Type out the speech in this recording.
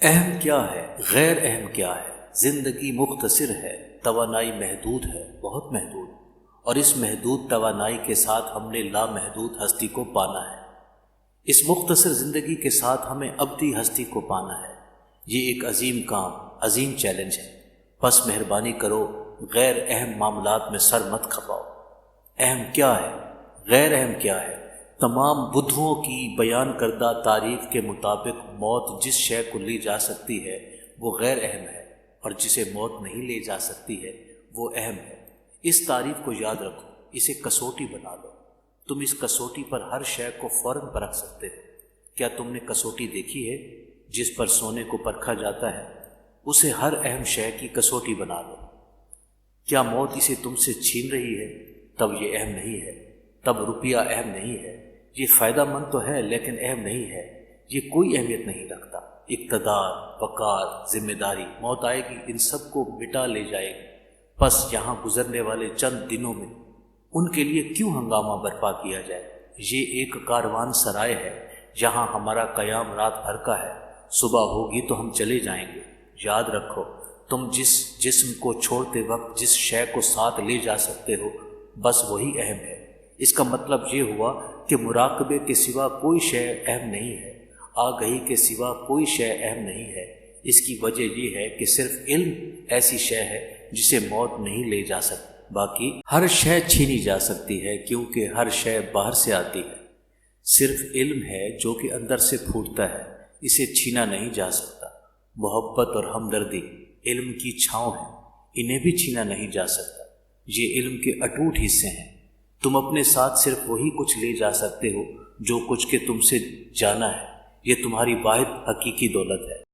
اہم کیا ہے، غیر اہم کیا ہے؟ زندگی مختصر ہے، توانائی محدود ہے، بہت محدود، اور اس محدود توانائی کے ساتھ ہم نے لامحدود ہستی کو پانا ہے۔ اس مختصر زندگی کے ساتھ ہمیں ابدی ہستی کو پانا ہے۔ یہ ایک عظیم کام، عظیم چیلنج ہے۔ بس مہربانی کرو، غیر اہم معاملات میں سر مت کھپاؤ۔ اہم کیا ہے، غیر اہم کیا ہے؟ تمام بدھوں کی بیان کردہ تعریف کے مطابق موت جس شے کو لے جا سکتی ہے وہ غیر اہم ہے، اور جسے موت نہیں لے جا سکتی ہے وہ اہم ہے۔ اس تعریف کو یاد رکھو، اسے کسوٹی بنا لو۔ تم اس کسوٹی پر ہر شے کو فوراً پرکھ سکتے ہو۔ کیا تم نے کسوٹی دیکھی ہے جس پر سونے کو پرکھا جاتا ہے؟ اسے ہر اہم شے کی کسوٹی بنا لو۔ کیا موت اسے تم سے چھین رہی ہے؟ تب یہ اہم نہیں ہے، تب روپیہ اہم نہیں ہے۔ یہ فائدہ مند تو ہے لیکن اہم نہیں ہے، یہ کوئی اہمیت نہیں رکھتا۔ اقتدار، وقار، ذمہ داری، موت آئے گی، ان سب کو مٹا لے جائے گی۔ بس یہاں گزرنے والے چند دنوں میں ان کے لیے کیوں ہنگامہ برپا کیا جائے؟ یہ ایک کاروان سرائے ہے، یہاں ہمارا قیام رات بھر کا ہے۔ صبح ہوگی تو ہم چلے جائیں گے۔ یاد رکھو، تم جس جسم کو چھوڑتے وقت جس شے کو ساتھ لے جا سکتے ہو بس وہی اہم ہے۔ اس کا مطلب یہ ہوا کہ مراقبے کے سوا کوئی شے اہم نہیں ہے، آگہی کے سوا کوئی شے اہم نہیں ہے۔ اس کی وجہ یہ ہے کہ صرف علم ایسی شے ہے جسے موت نہیں لے جا سکتی، باقی ہر شے چھینی جا سکتی ہے کیونکہ ہر شے باہر سے آتی ہے۔ صرف علم ہے جو کہ اندر سے پھوٹتا ہے، اسے چھینا نہیں جا سکتا۔ محبت اور ہمدردی علم کی چھاؤں ہیں، انہیں بھی چھینا نہیں جا سکتا۔ یہ علم کے اٹوٹ حصے ہیں۔ تم اپنے ساتھ صرف وہی کچھ لے جا سکتے ہو جو کچھ کہ تم سے جانا ہے۔ یہ تمہاری واحد حقیقی دولت ہے۔